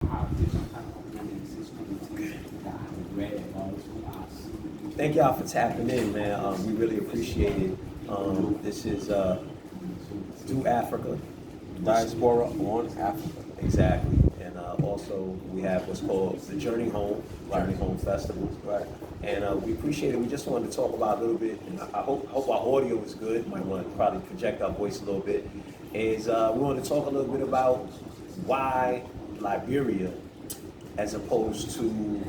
Thank y'all for tapping in, man. We really appreciate it. This is Do Africa, Diaspora on Africa. Exactly. And also we have what's called the Journey Home, Journey Home Festival. Right. And we appreciate it. We just wanted to talk about a little bit, and I hope our audio is good. Might want to probably project our voice a little bit. We want to talk a little bit about why Liberia, as opposed to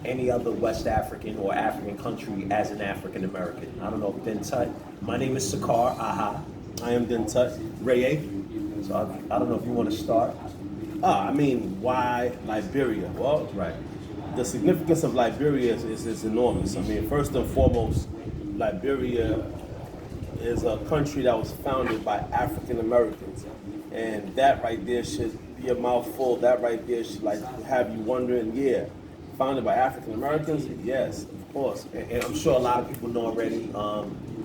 any other West African or African country as an African American. I don't know if Ben Tut. My name is Saqar. Ahhah. I am Ben Tut. Rayay. So I don't know if you want to start. Why Liberia? Well, Right. the significance of Liberia is enormous. I mean, first and foremost, Liberia is a country that was founded by African Americans. And that right there should be a mouthful. That right there should have you wondering, founded by African Americans? Yes, of course. And I'm sure a lot of people know already,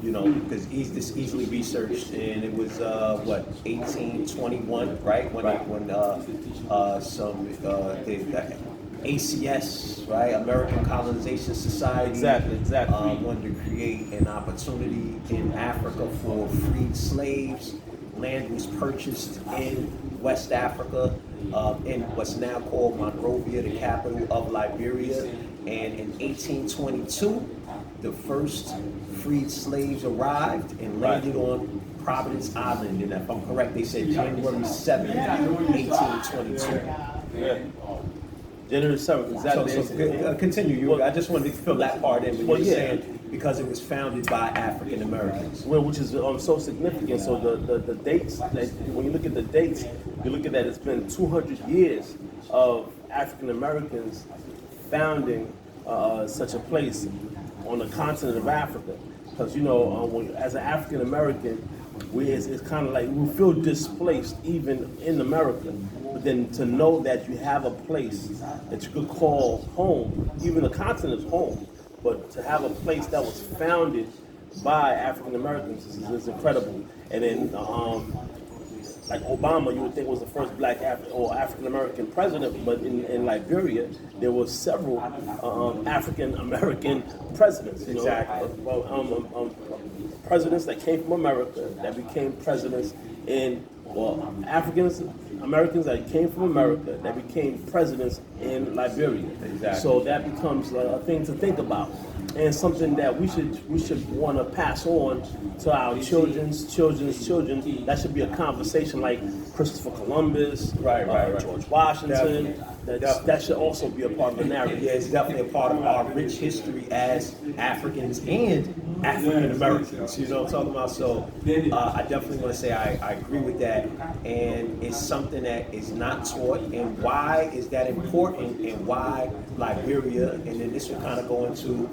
because this easily researched, and it was 1821, right? When the ACS, right, American Colonization Society, exactly, wanted to create an opportunity in Africa for freed slaves. Land was purchased in West Africa, in what's now called Monrovia, the capital of Liberia. And in 1822, the first freed slaves arrived and landed on Providence Island. And if I'm correct, they said January 7th, 1822. Yeah. January 7th, exactly. So continue. I just wanted to fill that part in. But you're saying because it was founded by African Americans. Well, which is so significant. So the dates, when you look at the dates, you look at that it's been 200 years of African Americans founding such a place on the continent of Africa. Because as an African American, it's kind of like we feel displaced even in America. But then to know that you have a place that you could call home, even the continent is home, but to have a place that was founded by African Americans is incredible. And then, like Obama, you would think was the first black African American president, but in Liberia, there were several African American presidents. Exactly. Presidents that came from America that became presidents Africans Americans that came from America that became presidents in Liberia. Exactly. So that becomes a thing to think about, and something that we should want to pass on to our children's children. That should be a conversation like Christopher Columbus, Right. George Washington. Definitely. That should also be a part of the narrative. Yeah, it's definitely a part of our rich history as Africans and African Americans. You know what I'm talking about? So I definitely want to say I agree with that, and it's something that is not taught. And why is that important? And why Liberia? And then this will kind of go into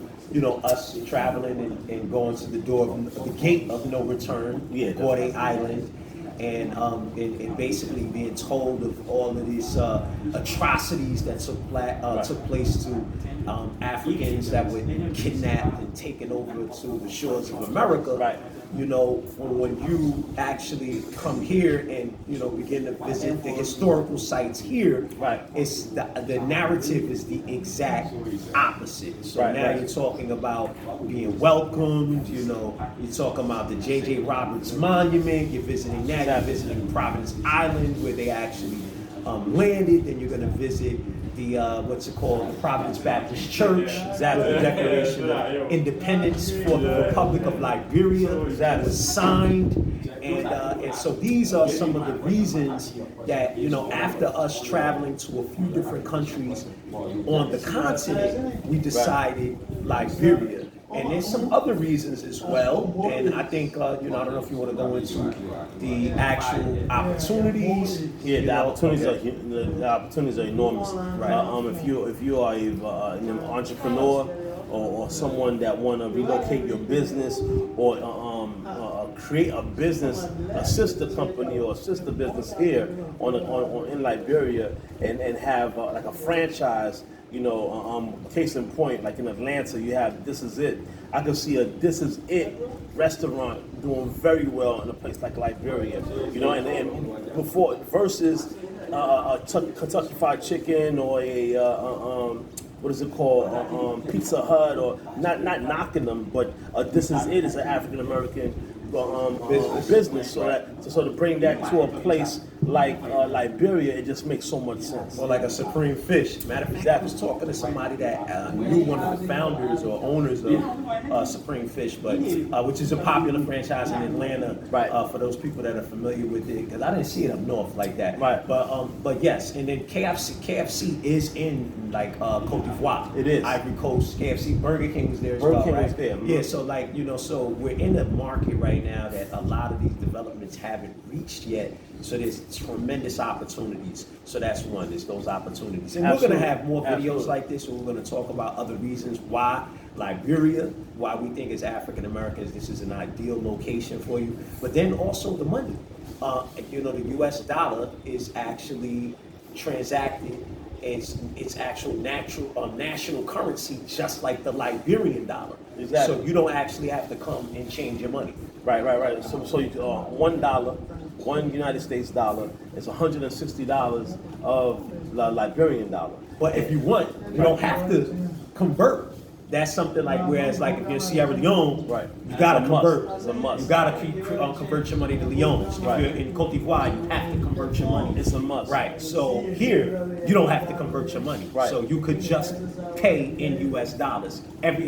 us traveling and going to the door of the gate of no return, Gorday Island. And basically being told of all of these atrocities that took place to Africans that were kidnapped and taken over to the shores of America. Right. When you actually come here and begin to visit the historical sites here, right, it's the narrative is the exact opposite. So now you're talking about being welcomed. You're talking about the J.J. Roberts Monument. You're visiting that. You're visiting Providence Island where they actually landed. Then you're going to visit the the Providence Baptist Church, the Declaration of Independence for the Republic of Liberia that was signed, and so these are some of the reasons that after us traveling to a few different countries on the continent, we decided Liberia. And there's some other reasons as well, and I think I don't know if you want to go into the actual opportunities. Yeah, the opportunities are enormous. Right. If you are an entrepreneur or someone that want to relocate your business or create a business, a sister company or a sister business here in Liberia, and have like a franchise. Case in point, like in Atlanta, you have This Is It. I can see a This Is It restaurant doing very well in a place like Liberia. And before versus Kentucky Fried Chicken or what is it called, Pizza Hut, or not knocking them, but this is it. It's an African American business. So that to sort of bring that to a place like Liberia, it just makes so much sense. Or like a Supreme Fish. Matter of fact, I was talking to somebody that knew one of the founders or owners of Supreme Fish, but which is a popular franchise in Atlanta. Right. For those people that are familiar with it, because I didn't see it up north like that. Right. But yes, and then KFC is in like Cote d'Ivoire. It is. Ivory Coast. KFC, Burger King was there as Burger well, King right? was there. Mm-hmm. Yeah. So like so we're in a market right now that a lot of these developments haven't reached yet. So there's tremendous opportunities. So that's one. There's those opportunities, and Absolutely. we're gonna have more videos Absolutely. like this. Where we're gonna talk about other reasons why Liberia, why we think as African Americans this is an ideal location for you. But then also the money. The U.S. dollar is actually transacted. It's actual national currency, just like the Liberian dollar. Exactly. So you don't actually have to come and change your money. Right. So you, $1, one United States dollar is $160 of the Liberian dollar. But if you want, you don't have to convert. That's something like, whereas like if you're in Sierra Leone, Right. you gotta It's a must. convert. It's a must. You gotta convert your money to leones. If Right. you're in Cote d'Ivoire, you have to convert your money. It's a must. Right. So here, you don't have to convert your money. Right. So you could just pay in U.S. dollars. It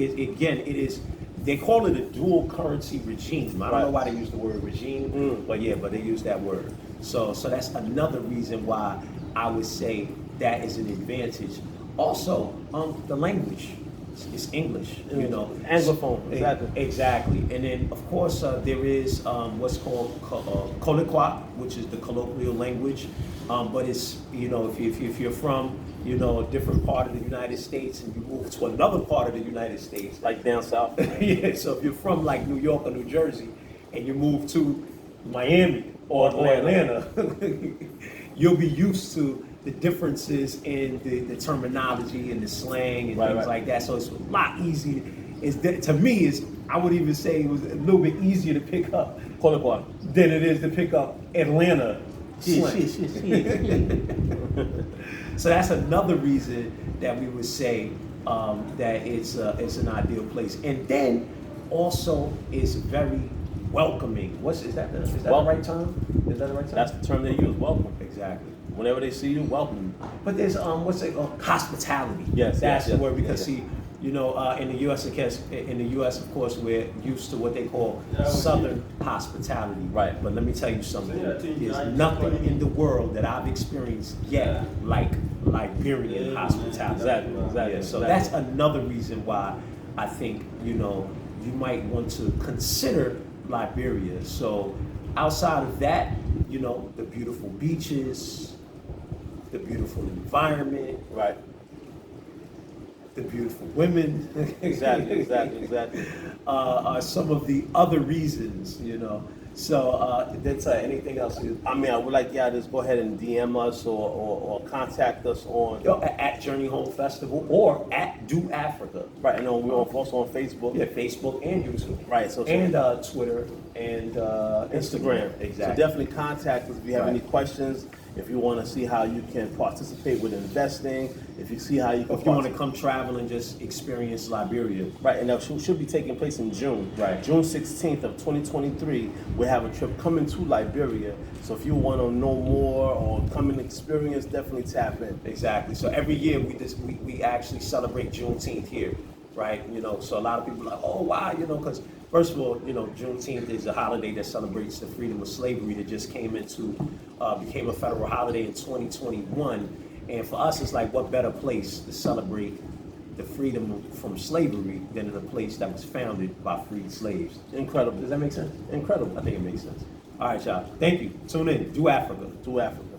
is. They call it a dual currency regime. I don't know why they use the word regime, but they use that word. So that's another reason why I would say that is an advantage. Also, the language. It's English, Anglophone, exactly. Exactly. And then, of course, there is what's called Colloquial, which is the colloquial language. But it's, if you're from, a different part of the United States and you move to another part of the United States. Like down south. Yeah, so if you're from like New York or New Jersey and you move to Miami or Atlanta, you'll be used to the differences in the terminology and the slang and things like that. So it's a lot easier. I would even say it was a little bit easier to pick up than it is to pick up Atlanta slang. So that's another reason that we would say that it's an ideal place. And then also it's very welcoming. Is that the right term? Is that the right term? That's the term they use, welcome. Exactly. Whenever they see you, welcome. But there's hospitality. Yes, that's yes, the word, yes, because see, in the U.S., of course, we're used to what they call Southern hospitality. Right. But let me tell you something. There's nothing in the world that I've experienced yet like Liberian hospitality. Exactly. Yeah, so that's another reason why I think you might want to consider Liberia. So outside of that, the beautiful beaches, the beautiful environment, Right. the beautiful women. Exactly. Are some of the other reasons, So that's anything else? I would like y'all to just go ahead and DM us or contact us on At Journey Home Festival or at Do Africa. right. And we're also on Facebook. Yeah, Facebook and YouTube. Right. And Twitter and Instagram. Exactly. So definitely contact us if you have Right. any questions. If you want to see how you can participate with investing, if you see how you can, If you want to come travel and just experience Liberia. right, and that should be taking place in June. Right. June 16th of 2023, we have a trip coming to Liberia. So if you want to know more or come and experience, definitely tap in. Exactly. So every year we actually celebrate Juneteenth here, right? So a lot of people are like, oh, why? Because first of all, Juneteenth is a holiday that celebrates the freedom of slavery that just became a federal holiday in 2021. And for us, it's like, what better place to celebrate the freedom from slavery than in a place that was founded by freed slaves? Incredible. Does that make sense? Incredible. I think it makes sense. All right, y'all. Thank you. Tune in. Do Africa. To Africa.